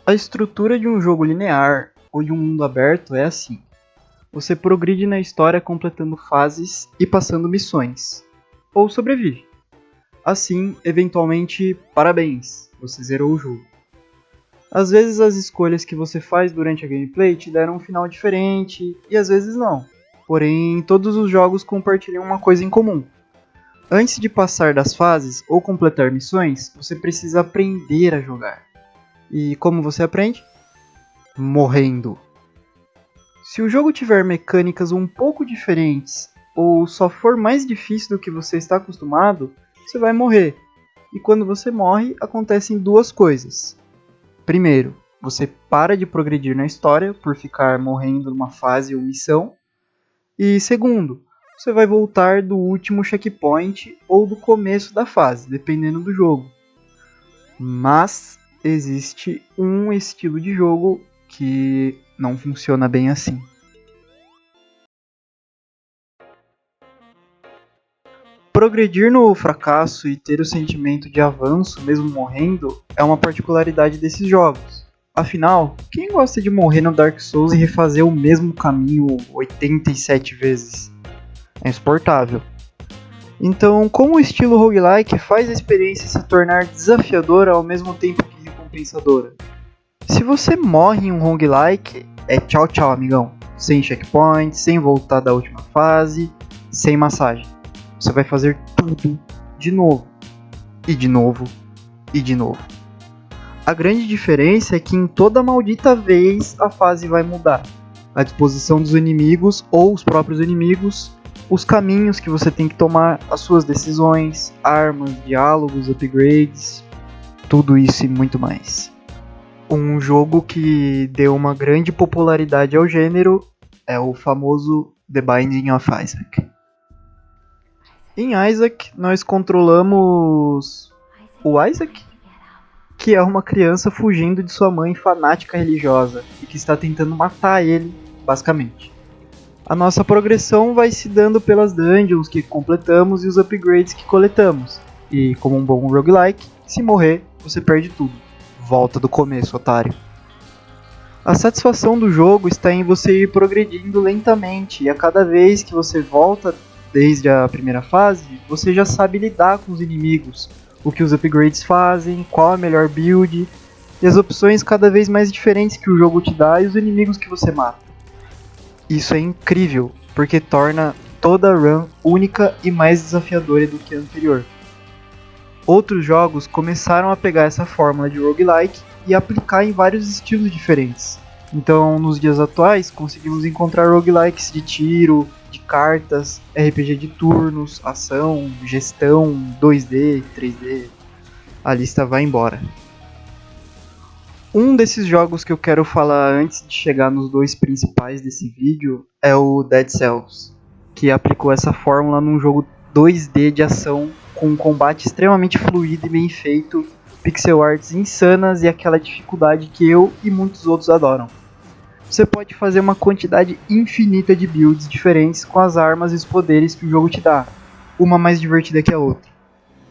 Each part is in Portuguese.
A estrutura de um jogo linear ou de um mundo aberto é assim. Você progride na história completando fases e passando missões, ou sobrevive. Assim, eventualmente, parabéns, você zerou o jogo. Às vezes as escolhas que você faz durante a gameplay te deram um final diferente, e às vezes não. Porém, todos os jogos compartilham uma coisa em comum. Antes de passar das fases ou completar missões, você precisa aprender a jogar. E como você aprende? Morrendo. Se o jogo tiver mecânicas um pouco diferentes ou só for mais difícil do que você está acostumado, você vai morrer. E quando você morre, acontecem duas coisas. Primeiro, você para de progredir na história por ficar morrendo numa fase ou missão. E segundo, você vai voltar do último checkpoint ou do começo da fase, dependendo do jogo. Mas existe um estilo de jogo que não funciona bem assim. Progredir no fracasso e ter o sentimento de avanço mesmo morrendo é uma particularidade desses jogos. Afinal, quem gosta de morrer no Dark Souls e refazer o mesmo caminho 87 vezes? É insuportável. Então, como o estilo roguelike faz a experiência se tornar desafiadora ao mesmo tempo que recompensadora? Se você morre em um roguelike, é tchau tchau amigão. Sem checkpoint, sem voltar da última fase, sem massagem. Você vai fazer tudo de novo. E de novo. E de novo. A grande diferença é que em toda maldita vez a fase vai mudar. A disposição dos inimigos ou os próprios inimigos, os caminhos que você tem que tomar, as suas decisões, armas, diálogos, upgrades, tudo isso e muito mais. Um jogo que deu uma grande popularidade ao gênero é o famoso The Binding of Isaac. Em Isaac, nós controlamos o Isaac, que é uma criança fugindo de sua mãe fanática religiosa e que está tentando matar ele, basicamente. A nossa progressão vai se dando pelas dungeons que completamos e os upgrades que coletamos. E como um bom roguelike, se morrer, você perde tudo. Volta do começo, otário. A satisfação do jogo está em você ir progredindo lentamente, e a cada vez que você volta desde a primeira fase, você já sabe lidar com os inimigos, o que os upgrades fazem, qual a melhor build, e as opções cada vez mais diferentes que o jogo te dá e os inimigos que você mata. Isso é incrível, porque torna toda a run única e mais desafiadora do que a anterior. Outros jogos começaram a pegar essa fórmula de roguelike e aplicar em vários estilos diferentes. Então, nos dias atuais, conseguimos encontrar roguelikes de tiro, de cartas, RPG de turnos, ação, gestão, 2D, 3D. A lista vai embora. Um desses jogos que eu quero falar antes de chegar nos dois principais desse vídeo é o Dead Cells, que aplicou essa fórmula num jogo 2D de ação com um combate extremamente fluido e bem feito, pixel arts insanas e aquela dificuldade que eu e muitos outros adoram. Você pode fazer uma quantidade infinita de builds diferentes com as armas e os poderes que o jogo te dá, uma mais divertida que a outra.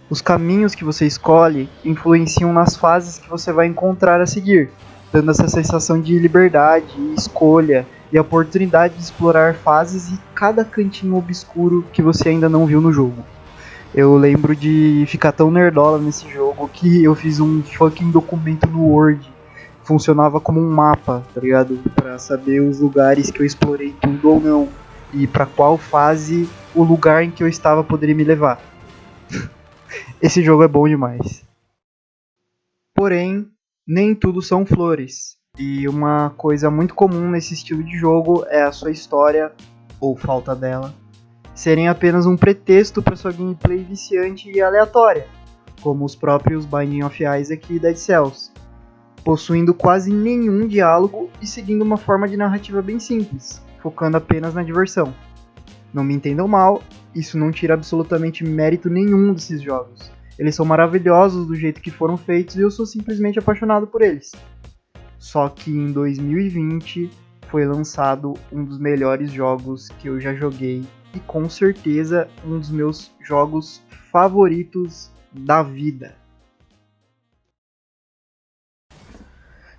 Os caminhos que você escolhe influenciam nas fases que você vai encontrar a seguir, dando essa sensação de liberdade, escolha e a oportunidade de explorar fases e cada cantinho obscuro que você ainda não viu no jogo. Eu lembro de ficar tão nerdola nesse jogo que eu fiz um fucking documento no Word. Funcionava como um mapa, tá ligado? Pra saber os lugares que eu explorei tudo ou não. E pra qual fase o lugar em que eu estava poderia me levar. Esse jogo é bom demais. Porém, nem tudo são flores. E uma coisa muito comum nesse estilo de jogo é a sua história, ou falta dela, serem apenas um pretexto para sua gameplay viciante e aleatória, como os próprios Binding of Isaac e Dead Cells, possuindo quase nenhum diálogo e seguindo uma forma de narrativa bem simples, focando apenas na diversão. Não me entendam mal, isso não tira absolutamente mérito nenhum desses jogos. Eles são maravilhosos do jeito que foram feitos e eu sou simplesmente apaixonado por eles. Só que em 2020 foi lançado um dos melhores jogos que eu já joguei e com certeza um dos meus jogos favoritos da vida.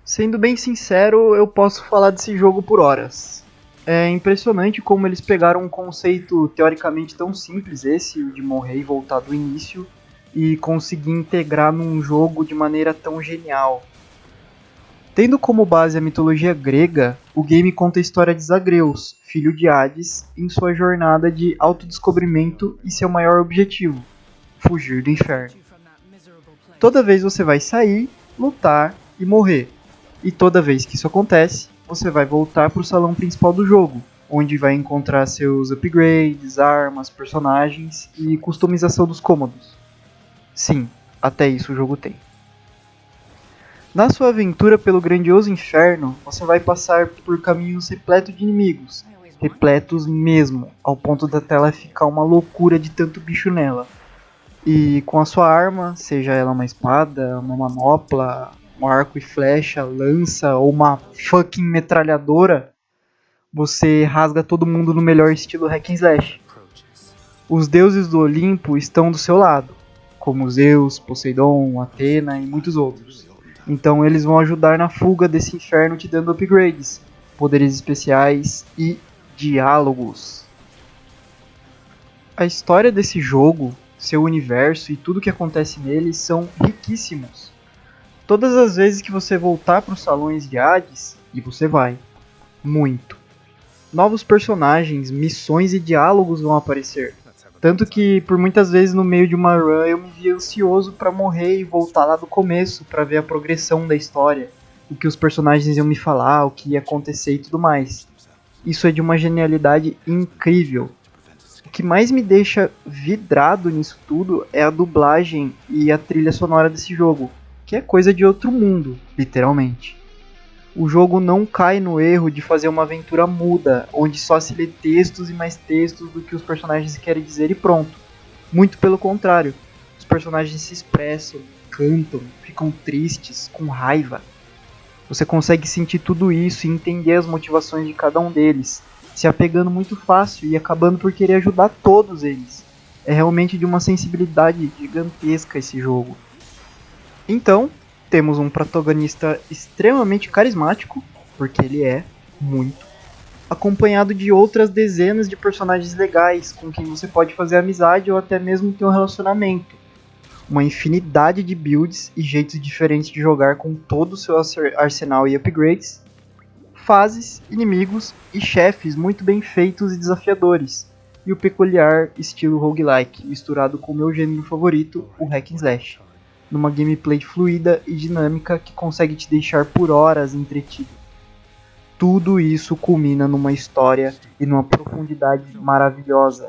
Sendo bem sincero, eu posso falar desse jogo por horas. É impressionante como eles pegaram um conceito teoricamente tão simples esse, o de morrer e voltar do início, e conseguir integrar num jogo de maneira tão genial. Tendo como base a mitologia grega, o game conta a história de Zagreus, filho de Hades, em sua jornada de autodescobrimento e seu maior objetivo, fugir do inferno. Toda vez você vai sair, lutar e morrer. E toda vez que isso acontece, você vai voltar para o salão principal do jogo, onde vai encontrar seus upgrades, armas, personagens e customização dos cômodos. Sim, até isso o jogo tem. Na sua aventura pelo grandioso inferno, você vai passar por caminhos repletos de inimigos, repletos mesmo, ao ponto da tela ficar uma loucura de tanto bicho nela. E com a sua arma, seja ela uma espada, uma manopla, um arco e flecha, lança ou uma fucking metralhadora, você rasga todo mundo no melhor estilo hack and slash. Os deuses do Olimpo estão do seu lado, como Zeus, Poseidon, Atena e muitos outros. Então eles vão ajudar na fuga desse inferno te dando upgrades, poderes especiais e diálogos. A história desse jogo, seu universo e tudo que acontece nele são riquíssimos. Todas as vezes que você voltar para os salões de Hades, e você vai, muito, novos personagens, missões e diálogos vão aparecer. Tanto que por muitas vezes no meio de uma run eu me via ansioso para morrer e voltar lá do começo para ver a progressão da história, o que os personagens iam me falar, o que ia acontecer e tudo mais. Isso é de uma genialidade incrível. O que mais me deixa vidrado nisso tudo é a dublagem e a trilha sonora desse jogo, que é coisa de outro mundo, literalmente. O jogo não cai no erro de fazer uma aventura muda, onde só se lê textos e mais textos do que os personagens querem dizer e pronto. Muito pelo contrário, os personagens se expressam, cantam, ficam tristes, com raiva. Você consegue sentir tudo isso e entender as motivações de cada um deles, se apegando muito fácil e acabando por querer ajudar todos eles. É realmente de uma sensibilidade gigantesca esse jogo. Então, temos um protagonista extremamente carismático, porque ele é muito, acompanhado de outras dezenas de personagens legais com quem você pode fazer amizade ou até mesmo ter um relacionamento. Uma infinidade de builds e jeitos diferentes de jogar com todo o seu arsenal e upgrades, fases, inimigos e chefes muito bem feitos e desafiadores, e o peculiar estilo roguelike misturado com o meu gênero favorito, o hack and slash. Numa gameplay fluida e dinâmica que consegue te deixar por horas entretido. Tudo isso culmina numa história e numa profundidade maravilhosa,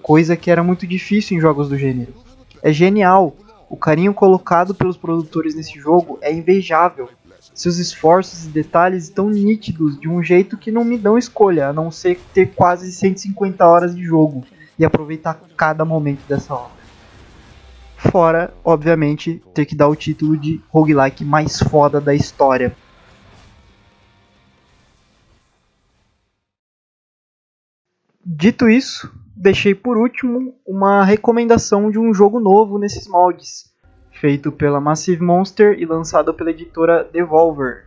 coisa que era muito difícil em jogos do gênero. É genial, o carinho colocado pelos produtores nesse jogo é invejável. Seus esforços e detalhes estão nítidos de um jeito que não me dão escolha, a não ser ter quase 150 horas de jogo e aproveitar cada momento dessa obra. Fora, obviamente, ter que dar o título de roguelike mais foda da história. Dito isso, deixei por último uma recomendação de um jogo novo nesses moldes, feito pela Massive Monster e lançado pela editora Devolver.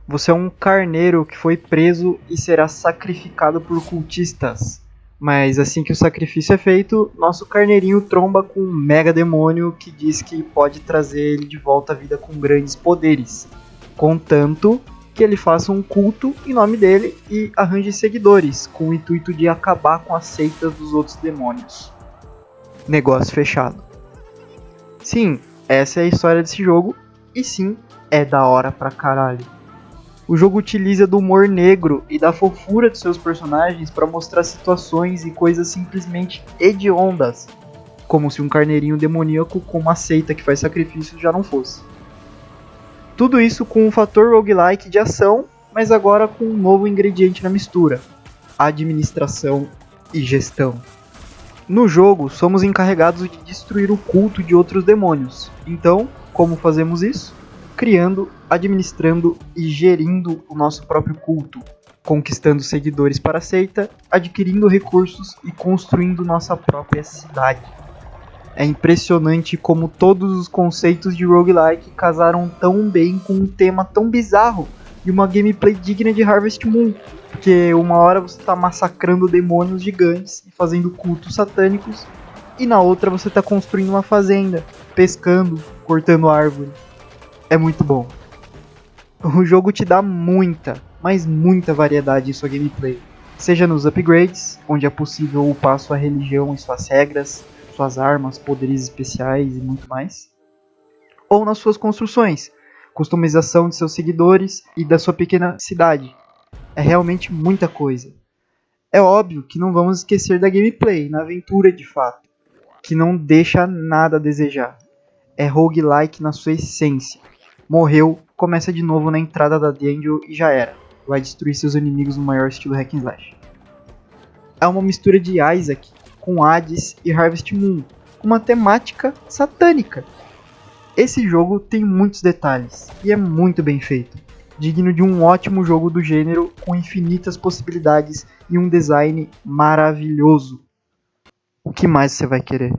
Você é um carneiro que foi preso e será sacrificado por cultistas. Mas assim que o sacrifício é feito, nosso carneirinho tromba com um mega demônio que diz que pode trazer ele de volta à vida com grandes poderes. Contanto que ele faça um culto em nome dele e arranje seguidores, com o intuito de acabar com as seitas dos outros demônios. Negócio fechado. Sim, essa é a história desse jogo, e sim, é da hora pra caralho. O jogo utiliza do humor negro e da fofura de seus personagens para mostrar situações e coisas simplesmente hediondas, como se um carneirinho demoníaco com uma seita que faz sacrifícios já não fosse. Tudo isso com um fator roguelike de ação, mas agora com um novo ingrediente na mistura: administração e gestão. No jogo, somos encarregados de destruir o culto de outros demônios. Então, como fazemos isso? Criando, administrando e gerindo o nosso próprio culto, conquistando seguidores para a seita, adquirindo recursos e construindo nossa própria cidade. É impressionante como todos os conceitos de roguelike casaram tão bem com um tema tão bizarro e uma gameplay digna de Harvest Moon, porque uma hora você está massacrando demônios gigantes e fazendo cultos satânicos, e na outra você está construindo uma fazenda, pescando, cortando árvore. É muito bom. O jogo te dá muita, mas muita variedade em sua gameplay, seja nos upgrades, onde é possível upar sua religião e suas regras, suas armas, poderes especiais e muito mais, ou nas suas construções, customização de seus seguidores e da sua pequena cidade. É realmente muita coisa. É óbvio que não vamos esquecer da gameplay, na aventura de fato, que não deixa nada a desejar. É roguelike na sua essência. Morreu, começa de novo na entrada da dungeon e já era. Vai destruir seus inimigos no maior estilo hack and slash. É uma mistura de Isaac com Hades e Harvest Moon, com uma temática satânica. Esse jogo tem muitos detalhes e é muito bem feito, digno de um ótimo jogo do gênero com infinitas possibilidades e um design maravilhoso. O que mais você vai querer?